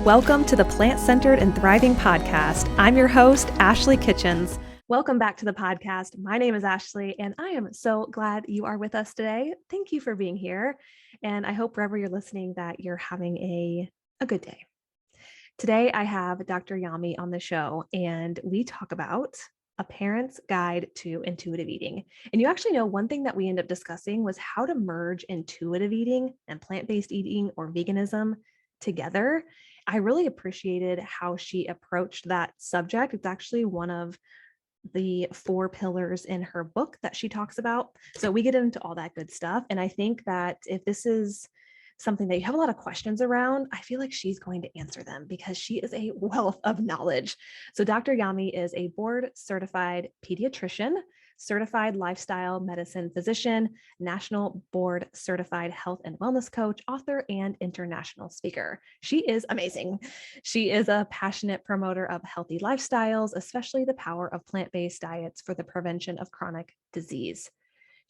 Welcome to the Plant-Centered and Thriving podcast. I'm your host, Ashley Kitchens. Welcome back to the podcast. My name is Ashley, and I am so glad you are with us today. Thank you for being here. And I hope wherever you're listening that you're having a good day. Today, I have Dr. Yami on the show, and we talk about a parent's guide to intuitive eating. And you actually know one thing that we ended up discussing was how to merge intuitive eating and plant-based eating or veganism together. I really appreciated how she approached that subject. It's actually one of the 4 pillars in her book that she talks about. So we get into all that good stuff. And I think that if this is something that you have a lot of questions around, I feel like she's going to answer them because she is a wealth of knowledge. So Dr. Yami is a board certified pediatrician, certified lifestyle medicine physician, national board certified health and wellness coach, author, and international speaker. She is amazing. She is a passionate promoter of healthy lifestyles, especially the power of plant-based diets for the prevention of chronic disease.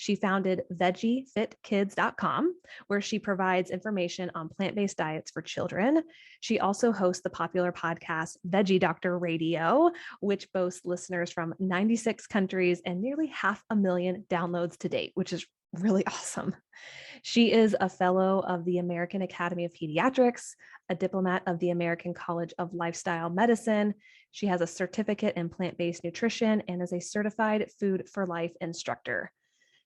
She founded VeggieFitKids.com, where she provides information on plant-based diets for children. She also hosts the popular podcast Veggie Doctor Radio, which boasts listeners from 96 countries and nearly 500,000 downloads to date, which is really awesome. She is a fellow of the American Academy of Pediatrics, a diplomate of the American College of Lifestyle Medicine. She has a certificate in plant-based nutrition and is a certified food for life instructor.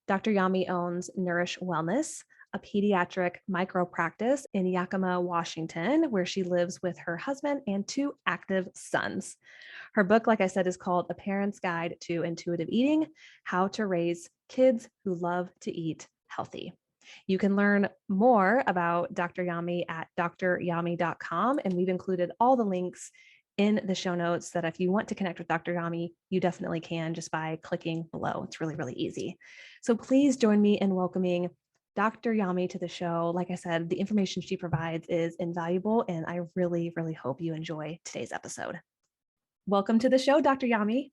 Dr. Yami owns Nourish Wellness, a pediatric micro practice in Yakima, Washington, where she lives with her husband and 2 active sons. Her book, like I said, is called A Parent's Guide to Intuitive Eating: How to Raise Kids Who Love to Eat Healthy. You can learn more about Dr. Yami at dryami.com, and we've included all the links in the show notes that if you want to connect with Dr. Yami, you definitely can just by clicking below. It's really, really easy. So please join me in welcoming Dr. Yami to the show. Like I said, the information she provides is invaluable, and I really, really hope you enjoy today's episode. Welcome to the show, Dr. Yami.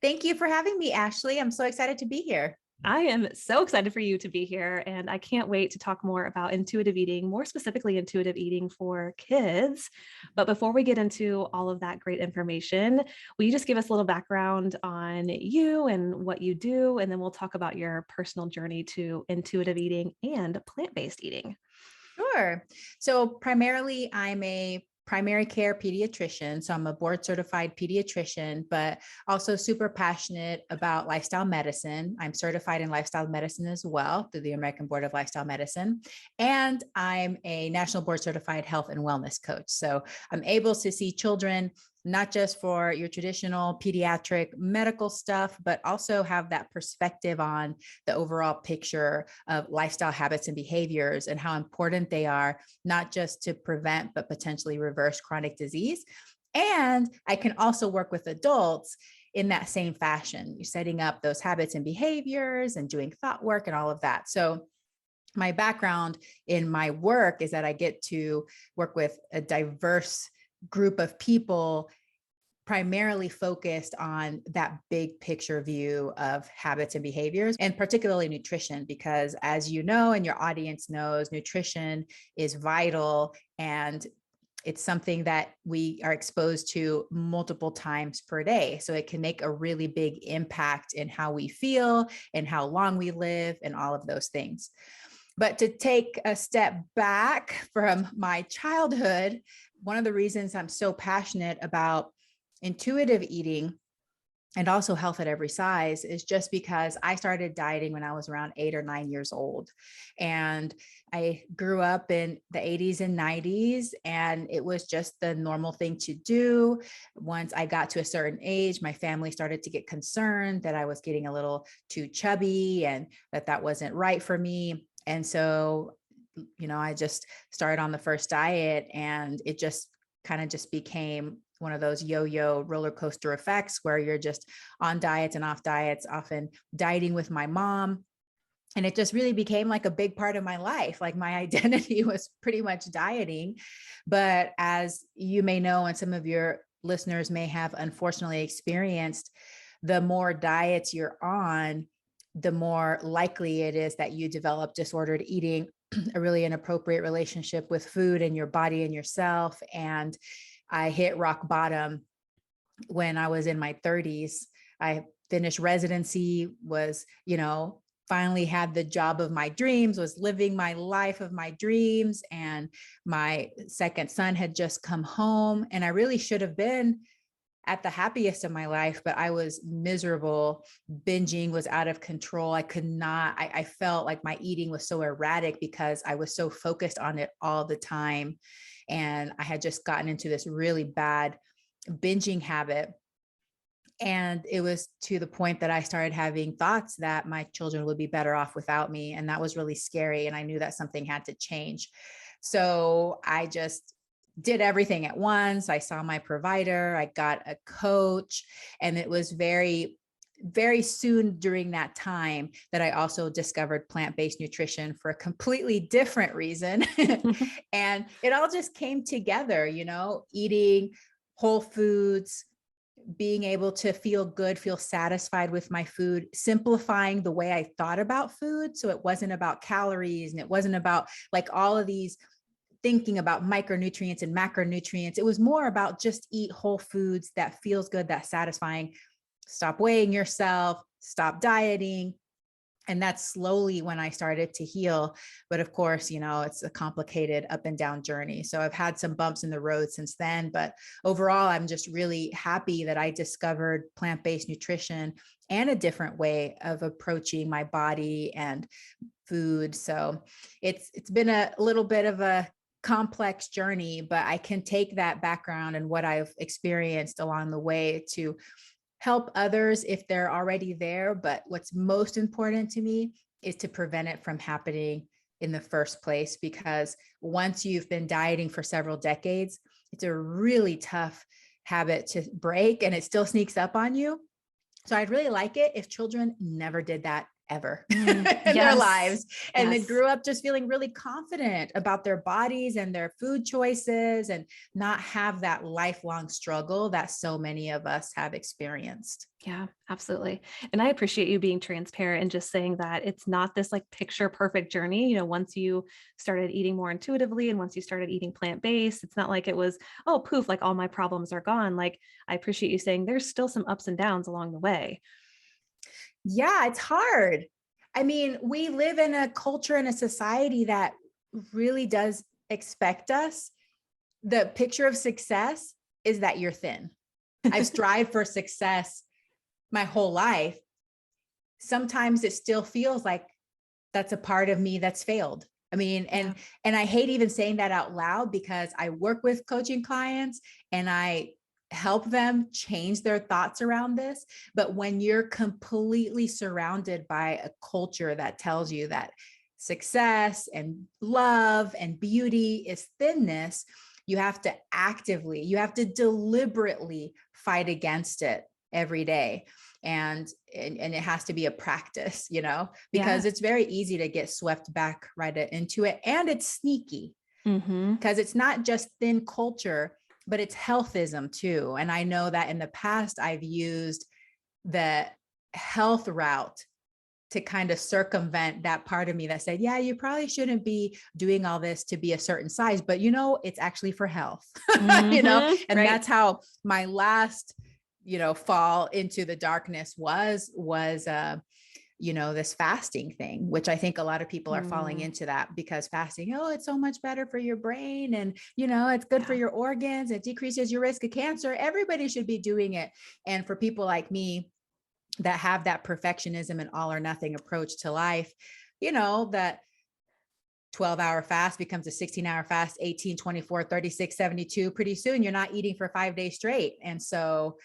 Thank you for having me, Ashley. I'm so excited to be here. I am so excited for you to be here, and I can't wait to talk more about intuitive eating, more specifically intuitive eating for kids. But before we get into all of that great information, will you just give us a little background on you and what you do, and then we'll talk about your personal journey to intuitive eating and plant-based eating. Sure. So primarily, I'm a primary care pediatrician. So I'm a board certified pediatrician, but also super passionate about lifestyle medicine. I'm certified in lifestyle medicine as well through the American Board of Lifestyle Medicine. And I'm a national board certified health and wellness coach. So I'm able to see children not just for your traditional pediatric medical stuff, but also have that perspective on the overall picture of lifestyle habits and behaviors and how important they are, not just to prevent, but potentially reverse chronic disease. And I can also work with adults in that same fashion. You're setting up those habits and behaviors and doing thought work and all of that. So my background in my work is that I get to work with a diverse group of people, primarily focused on that big picture view of habits and behaviors, and particularly nutrition, because as you know, and your audience knows, nutrition is vital, and it's something that we are exposed to multiple times per day. So it can make a really big impact in how we feel and how long we live and all of those things. But to take a step back from my childhood, one of the reasons I'm so passionate about intuitive eating and also health at every size is just because I started dieting when I was around 8 or 9 years old. And I grew up in the 80s and 90s, and it was just the normal thing to do. Once I got to a certain age, my family started to get concerned that I was getting a little too chubby and that wasn't right for me. And so, I just started on the first diet, and it just kind of just became one of those yo-yo roller coaster effects where you're just on diets and off diets, often dieting with my mom. And it just really became like a big part of my life. Like my identity was pretty much dieting. But as you may know, and some of your listeners may have unfortunately experienced, the more diets you're on, the more likely it is that you develop disordered eating a really inappropriate relationship with food and your body and yourself. And I hit rock bottom when I was in my 30s. I finished residency, was, finally had the job of my dreams, was living my life of my dreams. And my second son had just come home, and I really should have been at the happiest of my life, but I was miserable. Binging was out of control. I could not, I felt like my eating was so erratic because I was so focused on it all the time. And I had just gotten into this really bad binging habit. And it was to the point that I started having thoughts that my children would be better off without me. And that was really scary. And I knew that something had to change. So I just did everything at once. I saw my provider, I got a coach, and it was very, very soon during that time that I also discovered plant-based nutrition for a completely different reason. And it all just came together, eating whole foods, being able to feel good, feel satisfied with my food, simplifying the way I thought about food. So it wasn't about calories, and it wasn't about like all of these thinking about micronutrients and macronutrients. It was more about just eat whole foods that feels good, that's satisfying. Stop weighing yourself, stop dieting. And that's slowly when I started to heal. But of course, it's a complicated up and down journey. So I've had some bumps in the road since then, but overall, I'm just really happy that I discovered plant-based nutrition and a different way of approaching my body and food. So it's been a little bit of a complex journey, but I can take that background and what I've experienced along the way to help others if they're already there. But what's most important to me is to prevent it from happening in the first place, because once you've been dieting for several decades, it's a really tough habit to break, and it still sneaks up on you. So I'd really like it if children never did that ever in their lives, and they grew up just feeling really confident about their bodies and their food choices, and not have that lifelong struggle that so many of us have experienced. Yeah, absolutely. And I appreciate you being transparent and just saying that it's not this like picture perfect journey. Once you started eating more intuitively and once you started eating plant-based, it's not like it was, oh, poof, like all my problems are gone. Like, I appreciate you saying there's still some ups and downs along the way. Yeah, it's hard. I mean, we live in a culture and a society that really does expect us. The picture of success is that you're thin. I've strived for success my whole life. Sometimes it still feels like that's a part of me that's failed. I mean, and I hate even saying that out loud, because I work with coaching clients and I help them change their thoughts around this. But when you're completely surrounded by a culture that tells you that success and love and beauty is thinness, you have to deliberately fight against it every day. And it has to be a practice, because it's very easy to get swept back right into it. And it's sneaky, because it's not just thin culture, but it's healthism too. And I know that in the past, I've used the health route to kind of circumvent that part of me that said, yeah, you probably shouldn't be doing all this to be a certain size, but it's actually for health, and that's how my last, fall into the darkness was this fasting thing, which I think a lot of people are falling into that, because fasting, it's so much better for your brain, and, it's good for your organs. It decreases your risk of cancer. Everybody should be doing it. And for people like me that have that perfectionism and all or nothing approach to life, that 12-hour fast becomes a 16-hour fast, 18, 24, 36, 72. Pretty soon you're not eating for 5 days straight. And so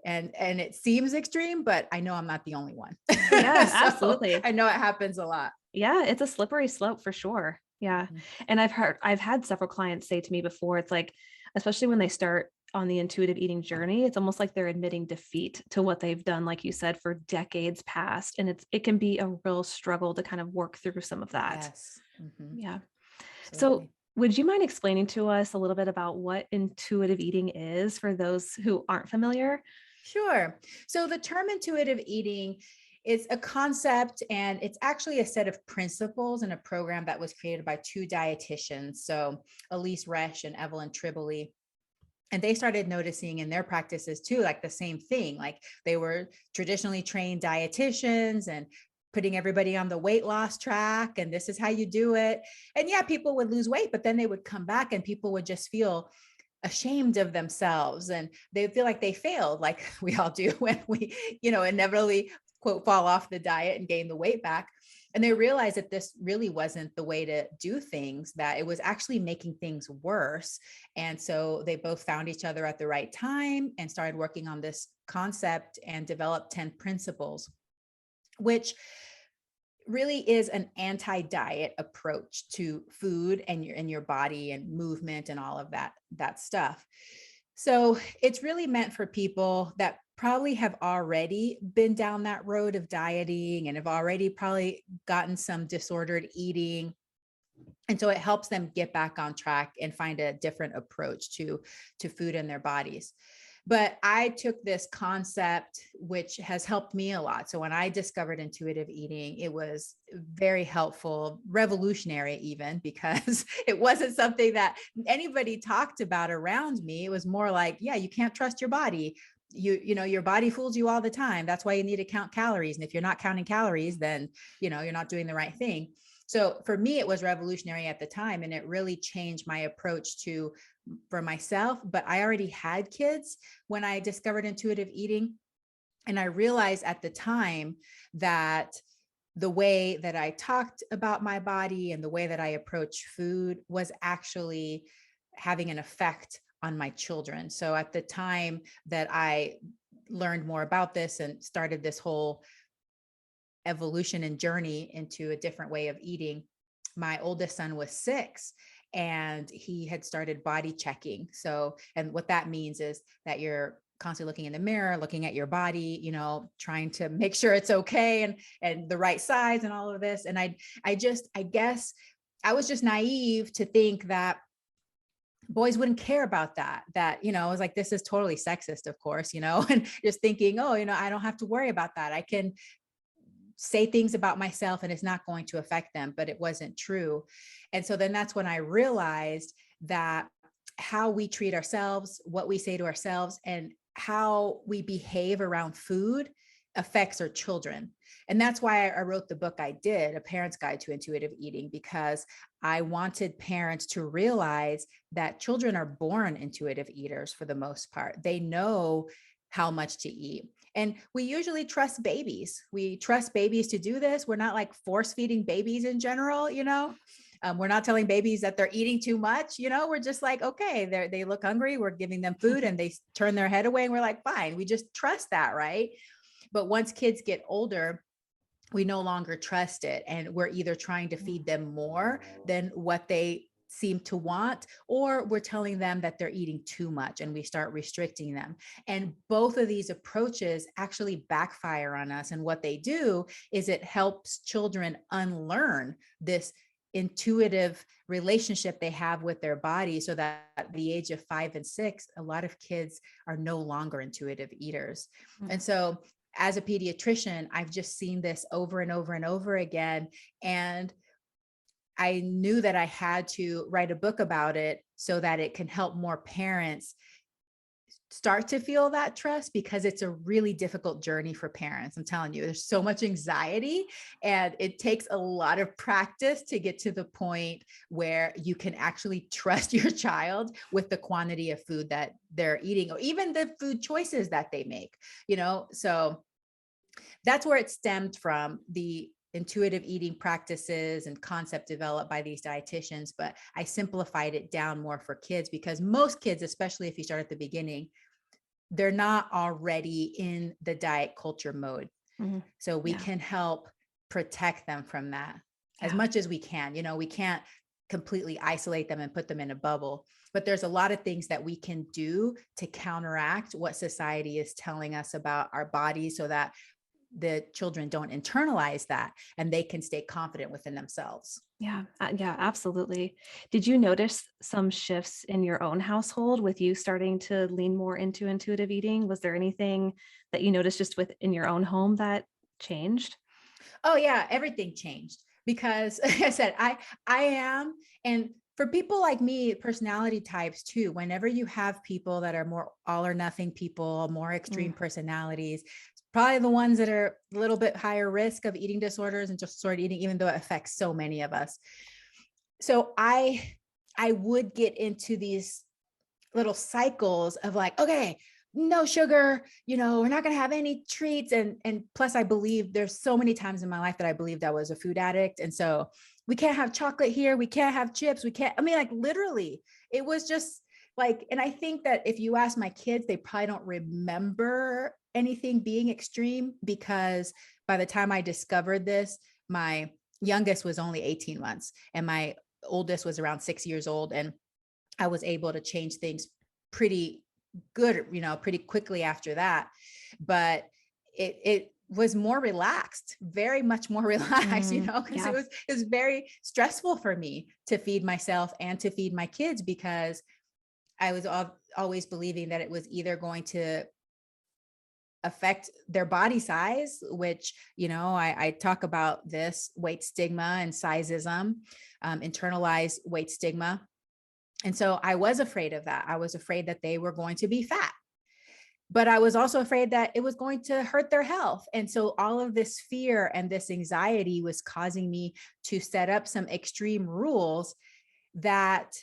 and it seems extreme, but I know I'm not the only one. Yeah, So absolutely. I know it happens a lot. Yeah, it's a slippery slope for sure. Yeah. And I've had several clients say to me before, it's like, especially when they start on the intuitive eating journey, it's almost like they're admitting defeat to what they've done, like you said, for decades past. And it can be a real struggle to kind of work through some of that. Yes. Yeah. Absolutely. So would you mind explaining to us a little bit about what intuitive eating is for those who aren't familiar? Sure. So the term intuitive eating It's a concept, and it's actually a set of principles and a program that was created by two dietitians. So Elise Resch and Evelyn Tribole. And they started noticing in their practices too, like the same thing, like they were traditionally trained dietitians and putting everybody on the weight loss track. And this is how you do it. And yeah, people would lose weight, but then they would come back and people would just feel ashamed of themselves and they feel like they failed, like we all do when we, inevitably quote, fall off the diet and gain the weight back. And they realized that this really wasn't the way to do things, that it was actually making things worse. And so they both found each other at the right time and started working on this concept and developed 10 principles, which really is an anti-diet approach to food and your body and movement and all of that stuff. So it's really meant for people that probably have already been down that road of dieting and have already probably gotten some disordered eating. And so it helps them get back on track and find a different approach to food in their bodies. But I took this concept, which has helped me a lot. So when I discovered intuitive eating, it was very helpful, revolutionary even, because it wasn't something that anybody talked about around me. It was more like, yeah, you can't trust your body. Your body fools you all the time. That's why you need to count calories. And if you're not counting calories, then, you're not doing the right thing. So for me, it was revolutionary at the time, and it really changed my approach for myself. But I already had kids when I discovered intuitive eating. And I realized at the time that the way that I talked about my body and the way that I approach food was actually having an effect on my children. So at the time that I learned more about this and started this whole evolution and journey into a different way of eating, my oldest son was 6 and he had started body checking. So, and what that means is that you're constantly looking in the mirror, looking at your body, trying to make sure it's okay and the right size and all of this. And I guess I was just naive to think that boys wouldn't care about that, I was like, this is totally sexist, of course, and just thinking, oh, I don't have to worry about that. I can say things about myself and it's not going to affect them, but it wasn't true. And so then that's when I realized that how we treat ourselves, what we say to ourselves, and how we behave around food affects our children. And that's why I wrote the book I did, A Parent's Guide to Intuitive Eating, because I wanted parents to realize that children are born intuitive eaters for the most part. They know how much to eat. And we usually trust babies. We trust babies to do this. We're not like force feeding babies in general, we're not telling babies that they're eating too much. We're just like, okay, they look hungry. We're giving them food and they turn their head away and we're like, fine, we just trust that, right? But once kids get older, we no longer trust it. And we're either trying to feed them more than what they seem to want, or we're telling them that they're eating too much and we start restricting them. And both of these approaches actually backfire on us. And what they do is it helps children unlearn this intuitive relationship they have with their body, so that at the age of 5 and 6, a lot of kids are no longer intuitive eaters. Mm-hmm. And so as a pediatrician, I've just seen this over and over and over again. And I knew that I had to write a book about it so that it can help more parents start to feel that trust, because it's a really difficult journey for parents. I'm telling you, there's so much anxiety and it takes a lot of practice to get to the point where you can actually trust your child with the quantity of food that they're eating, or even the food choices that they make, so that's where it stemmed from, the intuitive eating practices and concept developed by these dietitians. But I simplified it down more for kids, because most kids, especially if you start at the beginning, they're not already in the diet culture mode. Mm-hmm. So we can help protect them from that as much as we can. We can't completely isolate them and put them in a bubble, but there's a lot of things that we can do to counteract what society is telling us about our bodies, so that the children don't internalize that and they can stay confident within themselves. Yeah, absolutely. Did you notice some shifts in your own household with you starting to lean more into intuitive eating? Was there anything that you noticed just within your own home that changed? Oh yeah, everything changed because like I said, I am, and for people like me, personality types too, whenever you have people that are more all or nothing people, more extreme Mm, personalities, it's probably the ones that are a little bit higher risk of eating disorders and just sort of eating, even though it affects so many of us. So I would get into these little cycles of like, okay, no sugar, we're not going to have any treats. And plus I believe there's so many times in my life that I believed I was a food addict. And so we can't have chocolate here. We can't have chips. We can't, I mean, like literally it was just like, and I think that if you ask my kids, they probably don't remember anything being extreme because by the time I discovered this, my youngest was only 18 months and my oldest was around 6 years old. And I was able to change things pretty good, pretty quickly after that. But it was more relaxed, very much more relaxed, because yeah. it was very stressful for me to feed myself and to feed my kids because I was always believing that it was either going to affect their body size, which, I talk about this weight stigma and sizeism, internalized weight stigma. And so I was afraid of that. I was afraid that they were going to be fat, but I was also afraid that it was going to hurt their health. And so all of this fear and this anxiety was causing me to set up some extreme rules that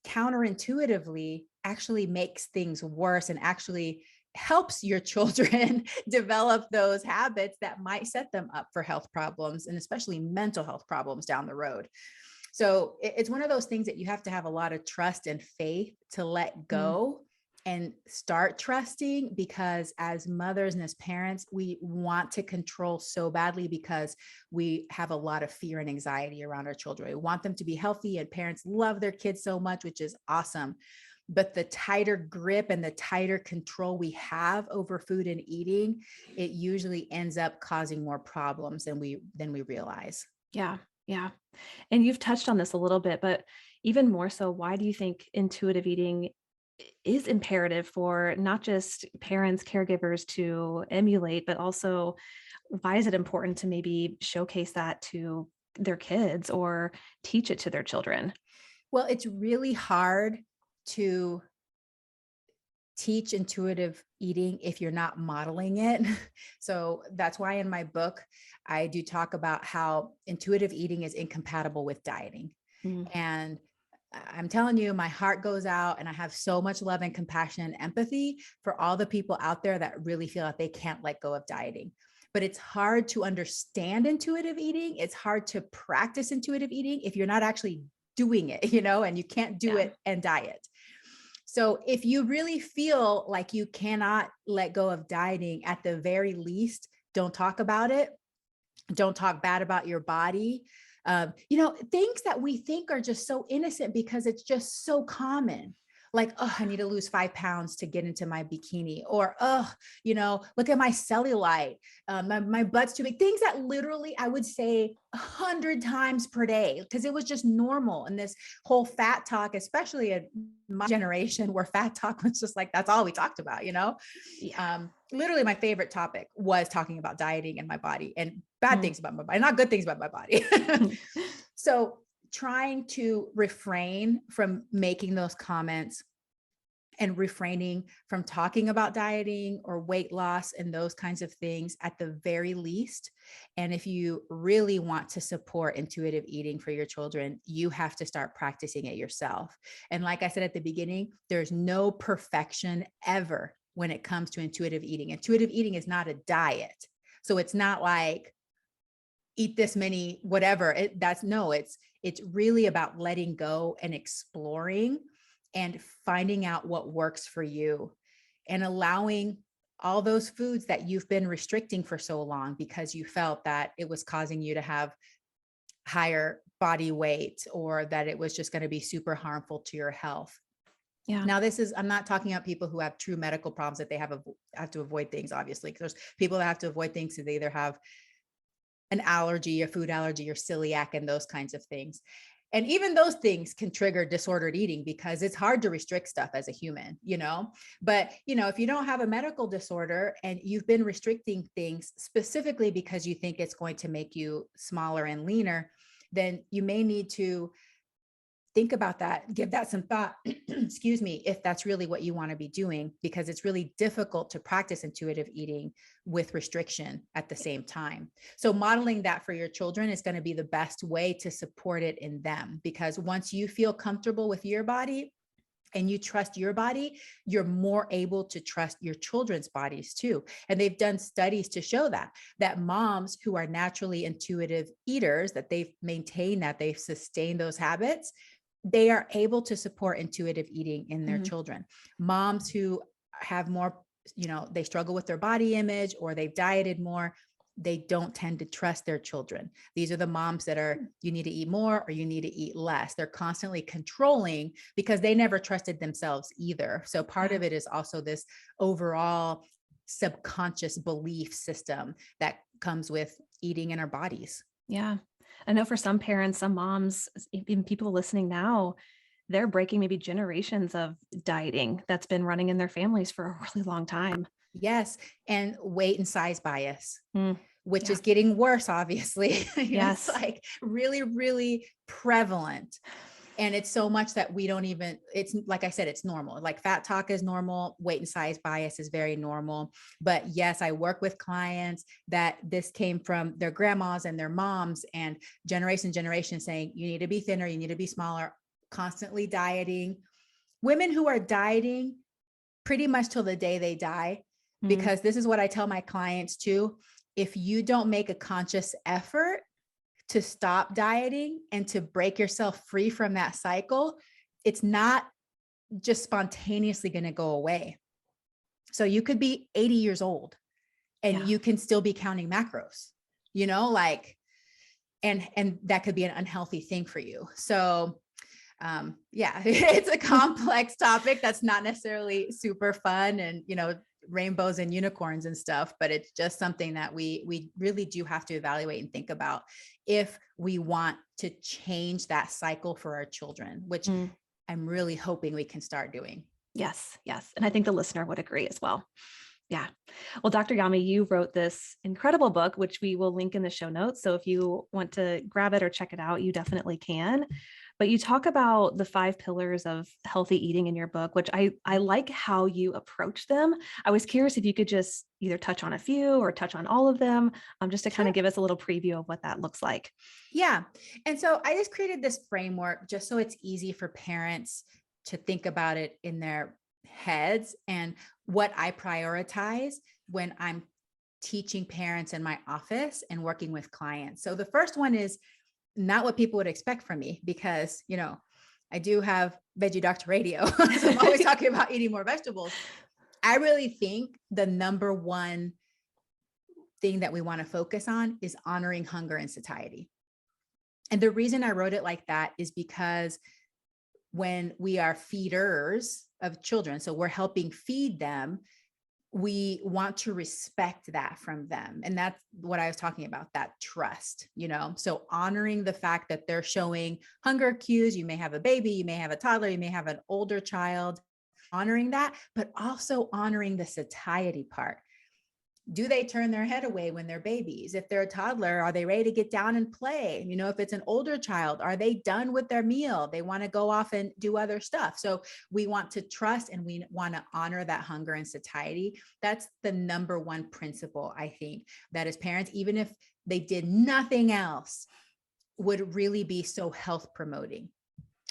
counterintuitively actually makes things worse and actually helps your children develop those habits that might set them up for health problems and especially mental health problems down the road. So it's one of those things that you have to have a lot of trust and faith to let Mm, go and start trusting, because as mothers and as parents, we want to control so badly because we have a lot of fear and anxiety around our children. We want them to be healthy, and parents love their kids so much, which is awesome. But the tighter grip and the tighter control we have over food and eating, it usually ends up causing more problems than we realize. yeah. Yeah. And you've touched on this a little bit, but even more so, why do you think intuitive eating is imperative for not just parents, caregivers to emulate, but also why is it important to maybe showcase that to their kids or teach it to their children? Well, it's really hard to teach intuitive eating if you're not modeling it. So that's why in my book, I do talk about how intuitive eating is incompatible with dieting. Mm, And I'm telling you, my heart goes out and I have so much love and compassion and empathy for all the people out there that really feel like they can't let go of dieting. But it's hard to understand intuitive eating. It's hard to practice intuitive eating if you're not actually doing it, and you can't do yeah. it and diet. So if you really feel like you cannot let go of dieting, at the very least, don't talk about it. Don't talk bad about your body. Things that we think are just so innocent because it's just so common. Like, oh, I need to lose 5 pounds to get into my bikini. Or, oh, look at my cellulite. My butt's too big. Things that literally I would say 100 times per day because it was just normal. And this whole fat talk, especially in my generation where fat talk was just like, that's all we talked about. Yeah. Literally my favorite topic was talking about dieting and my body and bad Mm. things about my body, not good things about my body. So trying to refrain from making those comments and refraining from talking about dieting or weight loss and those kinds of things at the very least. And if you really want to support intuitive eating for your children, you have to start practicing it yourself. And like I said at the beginning, there's no perfection ever when it comes to intuitive eating. Intuitive eating is not a diet. So it's not like eat this many, whatever. It's really about letting go and exploring and finding out what works for you and allowing all those foods that you've been restricting for so long because you felt that it was causing you to have higher body weight or that it was just going to be super harmful to your health. Yeah. Now, I'm not talking about people who have true medical problems that they have to avoid things, obviously, because there's people that have to avoid things. So they either have an allergy, a food allergy, or celiac, and those kinds of things. And even those things can trigger disordered eating because it's hard to restrict stuff as a human, but if you don't have a medical disorder and you've been restricting things specifically because you think it's going to make you smaller and leaner, then you may need to think about that, give that some thought, excuse me, if that's really what you want to be doing, because it's really difficult to practice intuitive eating with restriction at the same time. So modeling that for your children is going to be the best way to support it in them, because once you feel comfortable with your body and you trust your body, you're more able to trust your children's bodies too. And they've done studies to show that moms who are naturally intuitive eaters, that they've maintained, that they've sustained those habits, they are able to support intuitive eating in their children. Moms who have more, they struggle with their body image or they've dieted more, they don't tend to trust their children. These are the moms that are, you need to eat more or you need to eat less. They're constantly controlling because they never trusted themselves either. So part of it is also this overall subconscious belief system that comes with eating in our bodies. Yeah. I know for some parents, some moms, even people listening now, they're breaking maybe generations of dieting that's been running in their families for a really long time. Yes. And weight and size bias, which is getting worse, obviously. Yes. It's like really, really prevalent. And it's so much that we don't even, it's like I said, it's normal. Like fat talk is normal. Weight and size bias is very normal. But yes, I work with clients that this came from their grandmas and their moms and generation saying, you need to be thinner, you need to be smaller, constantly dieting. Women who are dieting pretty much till the day they die, because this is what I tell my clients too. If you don't make a conscious effort to stop dieting and to break yourself free from that cycle, it's not just spontaneously going to go away. So you could be 80 years old and you can still be counting macros, and that could be an unhealthy thing for you. So it's a complex topic that's not necessarily super fun and, rainbows and unicorns and stuff, but it's just something that we really do have to evaluate and think about if we want to change that cycle for our children, which I'm really hoping we can start doing. Yes. And I think the listener would agree as well. Yeah. Well, Dr. Yami, you wrote this incredible book, which we will link in the show notes. So if you want to grab it or check it out, you definitely can. But you talk about the 5 pillars of healthy eating in your book, which I like how you approach them. I was curious if you could just either touch on a few or touch on all of them, just to kind of give us a little preview of what that looks like. Yeah. And so I just created this framework just so it's easy for parents to think about it in their heads and what I prioritize when I'm teaching parents in my office and working with clients. So the first one is not what people would expect from me because, I do have Veggie Doctor Radio. So I'm always talking about eating more vegetables. I really think the number one thing that we want to focus on is honoring hunger and satiety. And the reason I wrote it like that is because when we are feeders of children, so we're helping feed them, we want to respect that from them. And that's what I was talking about, that trust, so honoring the fact that they're showing hunger cues. You may have a baby, you may have a toddler, you may have an older child, honoring that, but also honoring the satiety part. Do they turn their head away when they're babies? If they're a toddler, are they ready to get down and play? If it's an older child, are they done with their meal? They want to go off and do other stuff. So we want to trust and we want to honor that hunger and satiety. That's the number one principle, I think, that as parents, even if they did nothing else, would really be so health promoting.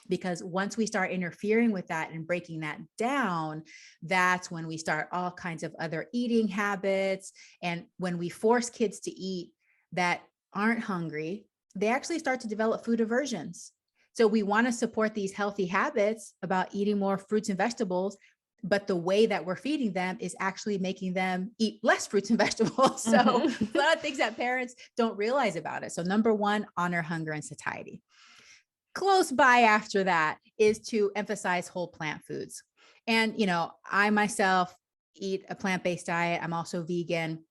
Because once we start interfering with that and breaking that down, that's when we start all kinds of other eating habits. And when we force kids to eat that aren't hungry, they actually start to develop food aversions. So we want to support these healthy habits about eating more fruits and vegetables, but the way that we're feeding them is actually making them eat less fruits and vegetables. So a lot of things that parents don't realize about it. So number one, honor hunger and satiety. Close by after that is to emphasize whole plant foods. And, I myself eat a plant-based diet. I'm also vegan.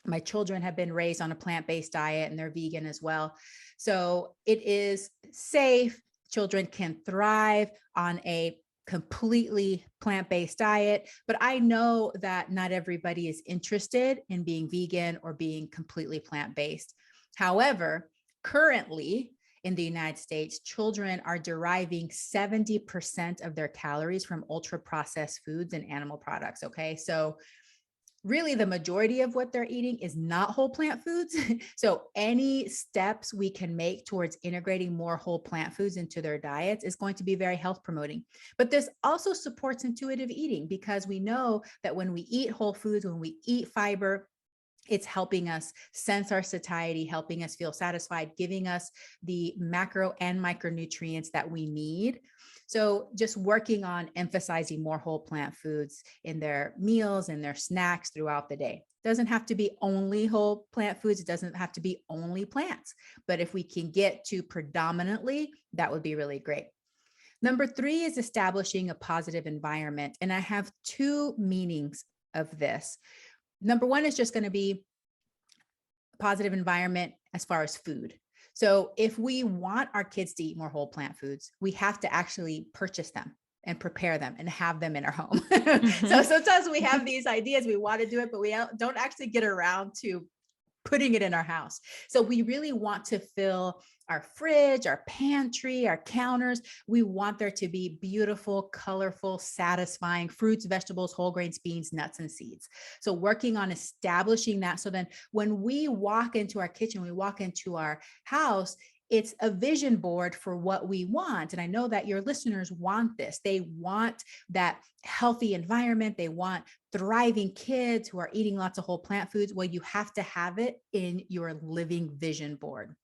My children have been raised on a plant-based diet and they're vegan as well. So it is safe Children can thrive on a completely plant-based diet, but I know that not everybody is interested in being vegan or being completely plant-based. However, currently in the United States, children are deriving 70% of their calories from ultra-processed foods and animal products. Okay. So really the majority of what they're eating is not whole plant foods. So any steps we can make towards integrating more whole plant foods into their diets is going to be very health promoting. But this also supports intuitive eating, because we know that when we eat whole foods, when we eat fiber, it's helping us sense our satiety, helping us feel satisfied, giving us the macro and micronutrients that we need. So just working on emphasizing more whole plant foods in their meals and their snacks throughout the day. Doesn't have to be only whole plant foods. It doesn't have to be only plants, but if we can get to predominantly, that would be really great. Number 3 is establishing a positive environment. And I have 2 meanings of this. Number 1 is just going to be positive environment as far as food. So if we want our kids to eat more whole plant foods, we have to actually purchase them and prepare them and have them in our home. So sometimes we have these ideas, we want to do it, but we don't actually get around to putting it in our house. So we really want to fill our fridge, our pantry, our counters. We want there to be beautiful, colorful, satisfying fruits, vegetables, whole grains, beans, nuts, and seeds. So working on establishing that. So then when we walk into our kitchen, we walk into our house, it's a vision board for what we want. And I know that your listeners want this. They want that healthy environment. They want thriving kids who are eating lots of whole plant foods. Well, you have to have it in your living vision board.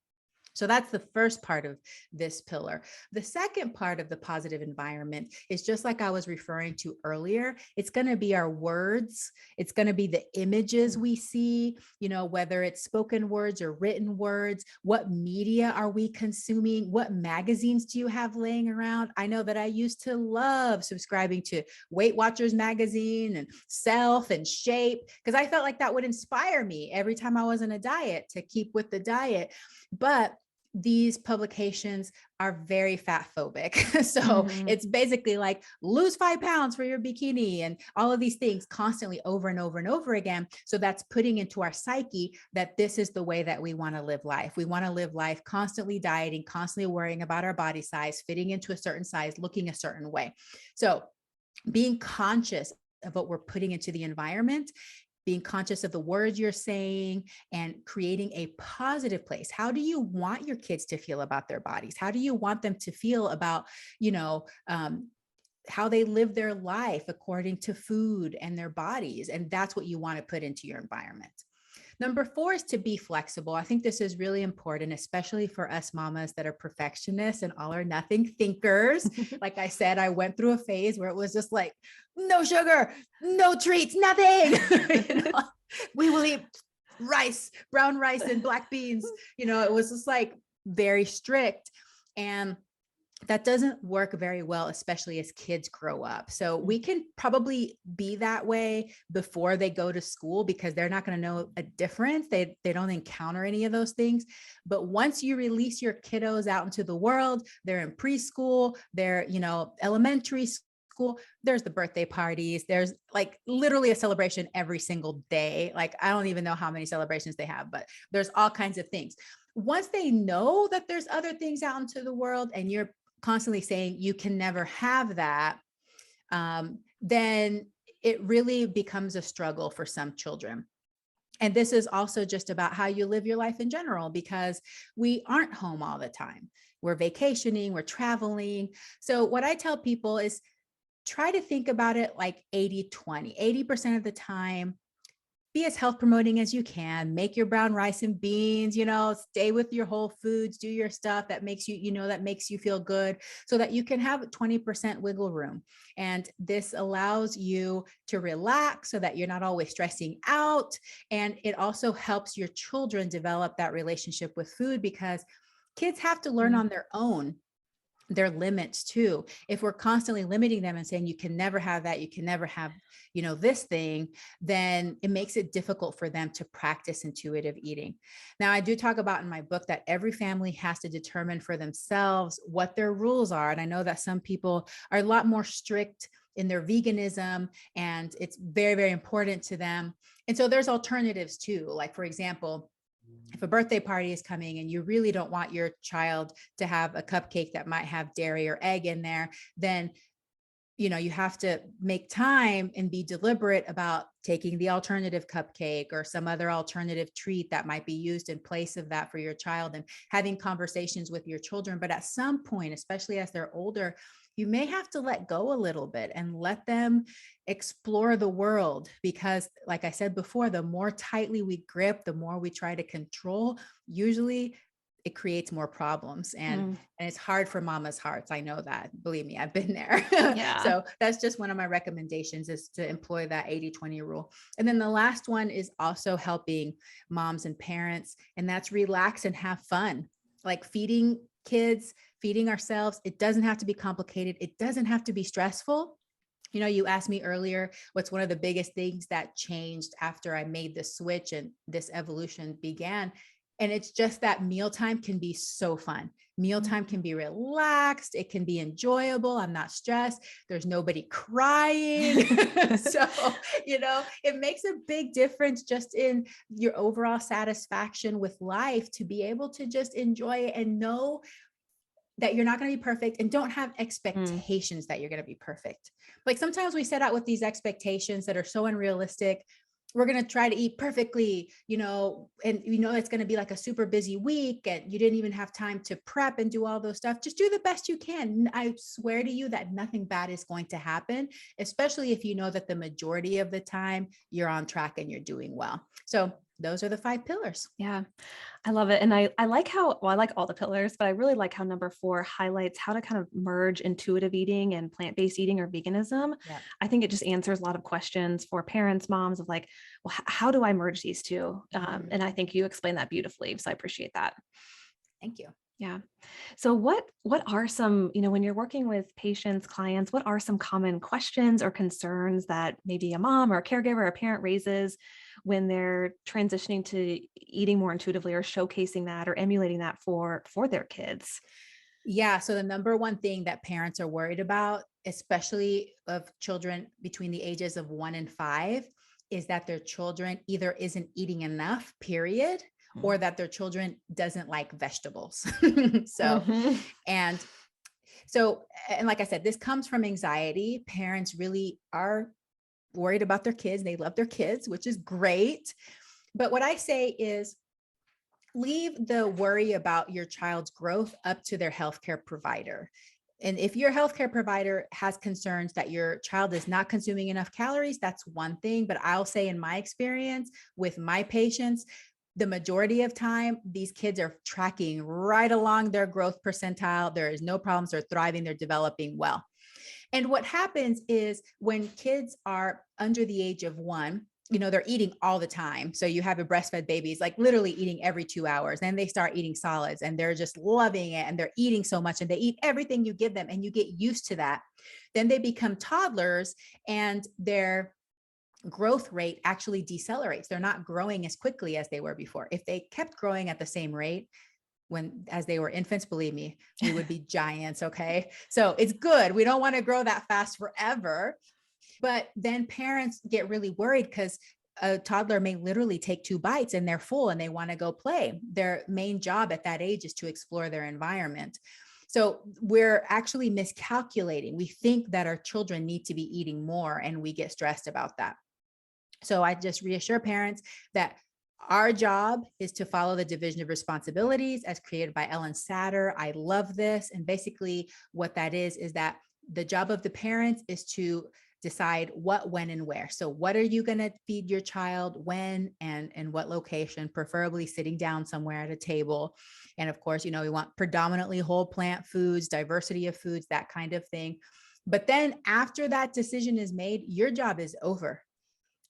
So that's the first part of this pillar. The second part of the positive environment is just like I was referring to earlier. It's going to be our words. It's going to be the images we see, whether it's spoken words or written words. What media are we consuming? What magazines do you have laying around? I know that I used to love subscribing to Weight Watchers magazine and Self and Shape, because I felt like that would inspire me every time I was on a diet to keep with the diet. But these publications are very fat phobic. So it's basically like lose 5 pounds for your bikini and all of these things constantly over and over and over again. So that's putting into our psyche that this is the way that we want to live life. We want to live life constantly dieting, constantly worrying about our body size, fitting into a certain size, looking a certain way. So being conscious of what we're putting into the environment, being conscious of the words you're saying, and creating a positive place. How do you want your kids to feel about their bodies? How do you want them to feel about, how they live their life according to food and their bodies? And that's what you want to put into your environment. Number 4 is to be flexible. I think this is really important, especially for us mamas that are perfectionists and all or nothing thinkers. Like I said, I went through a phase where it was just like, no sugar, no treats, nothing. We will eat rice, brown rice and black beans. It was just like very strict. And that doesn't work very well, especially as kids grow up. So we can probably be that way before they go to school, because they're not going to know a difference. They don't encounter any of those things. But once you release your kiddos out into the world, they're in preschool, they're, elementary school, there's the birthday parties. There's like literally a celebration every single day. Like, I don't even know how many celebrations they have, but there's all kinds of things. Once they know that there's other things out into the world and you're constantly saying you can never have that, then it really becomes a struggle for some children. And this is also just about how you live your life in general, because we aren't home all the time. We're vacationing, we're traveling. So what I tell people is try to think about it like 80-20, 80% of the time. Be as health promoting as you can, make your brown rice and beans, stay with your whole foods, do your stuff that makes you, that makes you feel good, so that you can have 20% wiggle room. And this allows you to relax so that you're not always stressing out. And it also helps your children develop that relationship with food, because kids have to learn on their own their limits too. If we're constantly limiting them and saying, you can never have that, you can never have, this thing, then it makes it difficult for them to practice intuitive eating. Now, I do talk about in my book that every family has to determine for themselves what their rules are. And I know that some people are a lot more strict in their veganism, and it's very, very important to them. And so there's alternatives too. Like, for example, if a birthday party is coming and you really don't want your child to have a cupcake that might have dairy or egg in there, then you have to make time and be deliberate about taking the alternative cupcake or some other alternative treat that might be used in place of that for your child, and having conversations with your children. But at some point, especially as they're older, you may have to let go a little bit and let them explore the world, because like I said before, the more tightly we grip, the more we try to control, usually it creates more problems. And it's hard for mama's hearts. I know that, believe me, I've been there. Yeah. So that's just one of my recommendations, is to employ that 80-20 rule. And then the last one is also helping moms and parents, and that's relax and have fun. Like feeding kids, feeding ourselves. It doesn't have to be complicated. It doesn't have to be stressful. You asked me earlier, what's one of the biggest things that changed after I made the switch and this evolution began? And it's just that mealtime can be so fun. Mealtime can be relaxed. It can be enjoyable. I'm not stressed. There's nobody crying. So, it makes a big difference just in your overall satisfaction with life, to be able to just enjoy it and know that you're not going to be perfect, and don't have expectations that you're going to be perfect. Like sometimes we set out with these expectations that are so unrealistic. We're going to try to eat perfectly, and it's going to be like a super busy week and you didn't even have time to prep and do all those stuff. Just do the best you can. I swear to you that nothing bad is going to happen, especially if you know that the majority of the time you're on track and you're doing well. So those are the 5 pillars. Yeah, I love it. And I like I like all the pillars, but I really like how number 4 highlights how to kind of merge intuitive eating and plant-based eating or veganism. Yeah. I think it just answers a lot of questions for parents, moms, of like, well, how do I merge these two? And I think you explained that beautifully. So I appreciate that. Thank you. Yeah. So what are some, when you're working with patients, clients, what are some common questions or concerns that maybe a mom or a caregiver or a parent raises when they're transitioning to eating more intuitively, or showcasing that or emulating that for their kids? Yeah. So the number one thing that parents are worried about, especially of children between the ages of 1 and 5, is that their children either isn't eating enough, period, or that their children doesn't like vegetables. And like I said, this comes from anxiety. Parents really are worried about their kids. They love their kids, which is great. But what I say is, leave the worry about your child's growth up to their healthcare provider. And if your healthcare provider has concerns that your child is not consuming enough calories, that's one thing. But I'll say, in my experience with my patients, the majority of time, these kids are tracking right along their growth percentile. There is no problems. They're thriving. They're developing well. And what happens is, when kids are under the age of 1, they're eating all the time. So you have a breastfed babies, like literally eating every 2 hours. Then they start eating solids and they're just loving it. And they're eating so much and they eat everything you give them, and you get used to that. Then they become toddlers and their growth rate actually decelerates. They're not growing as quickly as they were before. If they kept growing at the same rate as they were infants, believe me, we would be giants. Okay. So it's good. We don't want to grow that fast forever. But then parents get really worried because a toddler may literally take 2 bites and they're full and they want to go play. Their main job at that age is to explore their environment. So we're actually miscalculating. We think that our children need to be eating more, and we get stressed about that. So I just reassure parents that our job is to follow the division of responsibilities as created by Ellen Satter. I love this. And basically what that is that the job of the parents is to decide what, when, and where. So what are you going to feed your child, when, and what location, preferably sitting down somewhere at a table. And of course, we want predominantly whole plant foods, diversity of foods, that kind of thing. But then after that decision is made, your job is over.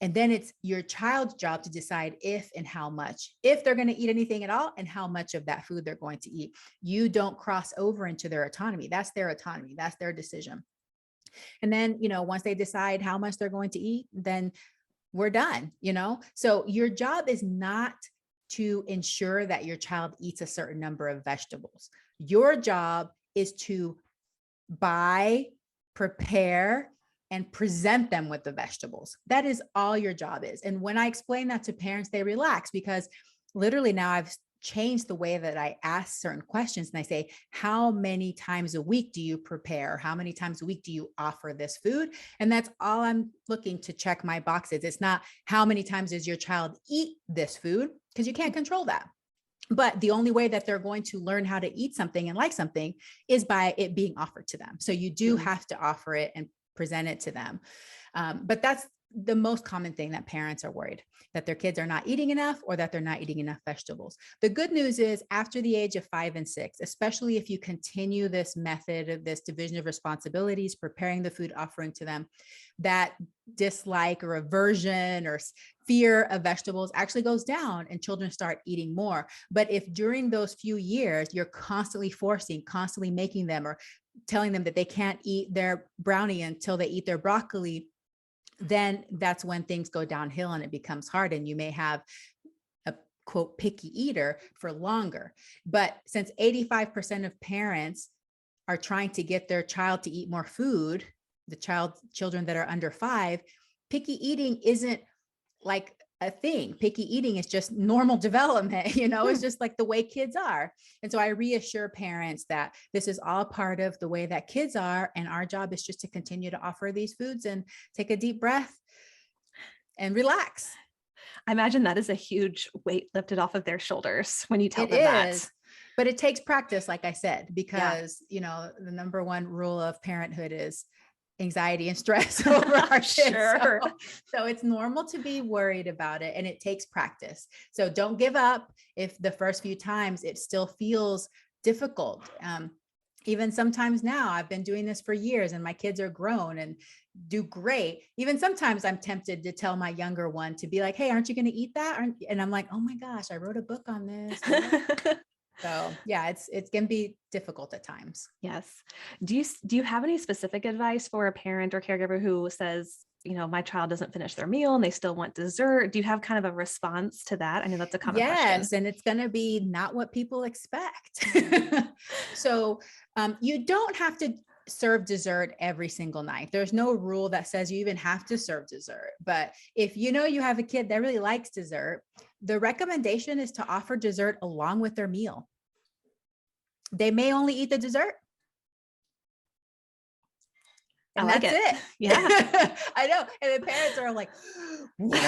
And then it's your child's job to decide if and how much, if they're going to eat anything at all, and how much of that food they're going to eat. You don't cross over into their autonomy. That's their autonomy. That's their decision. And then, once they decide how much they're going to eat, then we're done, So your job is not to ensure that your child eats a certain number of vegetables. Your job is to buy, prepare, and present them with the vegetables. That is all your job is. And when I explain that to parents, they relax, because literally now I've changed the way that I ask certain questions. And I say, how many times a week do you prepare? How many times a week do you offer this food? And that's all I'm looking to check my boxes. It's not how many times does your child eat this food, because you can't control that. But the only way that they're going to learn how to eat something and like something is by it being offered to them. So you do have to offer it and present it to them. But that's the most common thing that parents are worried, that their kids are not eating enough, or that they're not eating enough vegetables. The good news is, after the age of 5 and 6, especially if you continue this method of this division of responsibilities, preparing the food, offering to them, that dislike or aversion or fear of vegetables actually goes down, and children start eating more. But if during those few years, you're constantly forcing, constantly making them, or telling them that they can't eat their brownie until they eat their broccoli, then that's when things go downhill and it becomes hard. And you may have a quote picky eater for longer. But since 85% of parents are trying to get their child to eat more food, children that are under 5, picky eating isn't like a thing. Picky eating is just normal development, it's just like the way kids are. And so I reassure parents that this is all part of the way that kids are. And our job is just to continue to offer these foods and take a deep breath and relax. I imagine that is a huge weight lifted off of their shoulders when you tell them that. But it takes practice, like I said, because, the number one rule of parenthood is anxiety and stress over our kids. Sure. So it's normal to be worried about it, and it takes practice. So don't give up if the first few times it still feels difficult. Even sometimes now, I've been doing this for years and my kids are grown and do great. Even sometimes I'm tempted to tell my younger one to be like, hey, aren't you going to eat that? And I'm like, oh my gosh, I wrote a book on this. So yeah, it's going to be difficult at times. Yes. Do you have any specific advice for a parent or caregiver who says, my child doesn't finish their meal and they still want dessert? Do you have kind of a response to that? I know that's a common question. Yes. And it's going to be not what people expect. So you don't have to serve dessert every single night. There's no rule that says you even have to serve dessert. But if you have a kid that really likes dessert, the recommendation is to offer dessert along with their meal. They may only eat the dessert. And that's it. Yeah. I know. And the parents are like, what?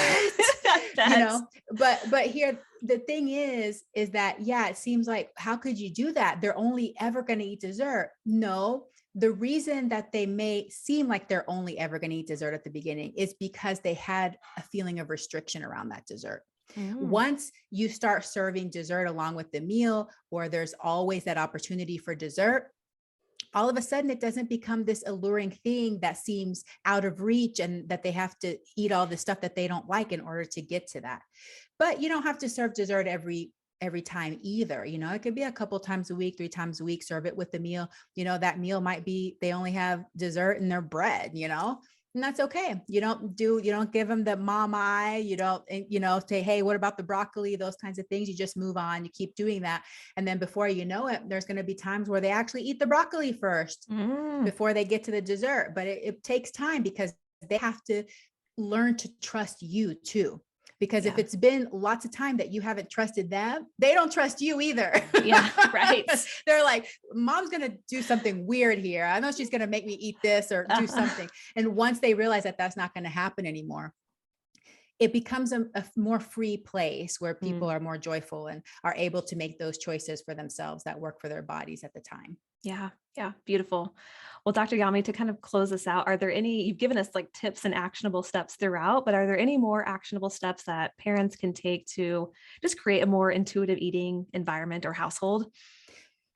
But here, the thing is that, it seems like, how could you do that? They're only ever going to eat dessert. No, the reason that they may seem like they're only ever going to eat dessert at the beginning is because they had a feeling of restriction around that dessert. Once you start serving dessert along with the meal, or there's always that opportunity for dessert, all of a sudden it doesn't become this alluring thing that seems out of reach and that they have to eat all the stuff that they don't like in order to get to that. But you don't have to serve dessert every time either. It could be a couple times a week, 3 times a week, serve it with the meal. That meal might be, they only have dessert and their bread, and that's okay. You don't give them the mom eye. You don't, say, hey, what about the broccoli? Those kinds of things. You just move on. You keep doing that. And then before you know it, there's going to be times where they actually eat the broccoli first before they get to the dessert. But it takes time, because they have to learn to trust you too. Because if it's been lots of time that you haven't trusted them, they don't trust you either. Yeah, right. They're like, mom's going to do something weird here. I know she's going to make me eat this or do something. And once they realize that that's not going to happen anymore, it becomes a more free place where people are more joyful and are able to make those choices for themselves that work for their bodies at the time. Yeah. Yeah. Beautiful. Well, Dr. Yami, to kind of close this out, are there you've given us like tips and actionable steps throughout, but are there any more actionable steps that parents can take to just create a more intuitive eating environment or household?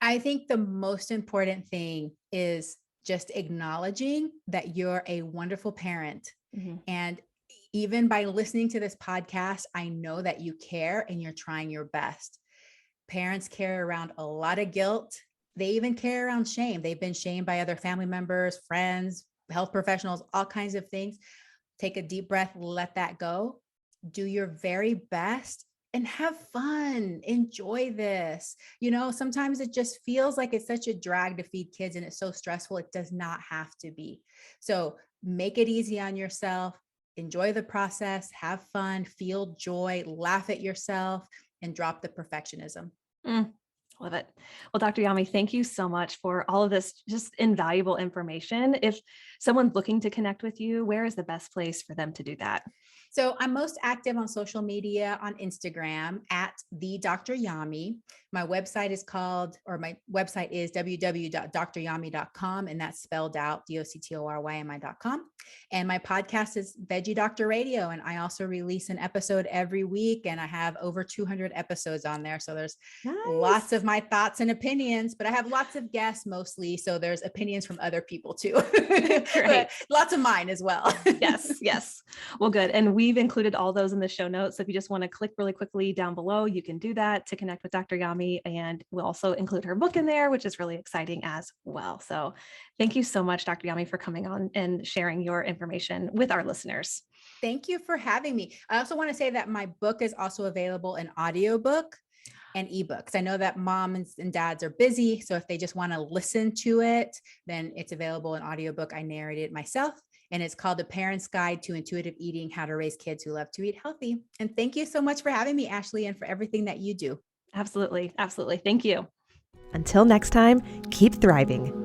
I think the most important thing is just acknowledging that you're a wonderful parent. And Even by listening to this podcast, I know that you care and you're trying your best. Parents carry around a lot of guilt. They even carry around shame. They've been shamed by other family members, friends, health professionals, all kinds of things. Take a deep breath, let that go. Do your very best and have fun. Enjoy this. Sometimes it just feels like it's such a drag to feed kids and it's so stressful. It does not have to be. So make it easy on yourself. Enjoy the process, have fun, feel joy, laugh at yourself, and drop the perfectionism. Love it. Well, Dr. Yami, thank you so much for all of this just invaluable information. If someone's looking to connect with you, where is the best place for them to do that? So I'm most active on social media on Instagram at the Dr. Yami. My website is www.dryami.com, and that's spelled out DOCTORYAMI.com. And my podcast is Veggie Doctor Radio. And I also release an episode every week, and I have over 200 episodes on there. So there's lots of my thoughts and opinions, but I have lots of guests mostly. So there's opinions from other people too. But lots of mine as well. Yes. Well, good. And we've included all those in the show notes. So if you just want to click really quickly down below, you can do that to connect with Dr. Yami. And we'll also include her book in there, which is really exciting as well. So thank you so much, Dr. Yami, for coming on and sharing your information with our listeners. Thank you for having me. I also want to say that my book is also available in audiobook and ebooks. I know that moms and dads are busy. So if they just want to listen to it, then it's available in audiobook. I narrated it myself. And it's called The Parent's Guide to Intuitive Eating, How to Raise Kids Who Love to Eat Healthy. And thank you so much for having me, Ashley, and for everything that you do. Absolutely. Thank you. Until next time, keep thriving.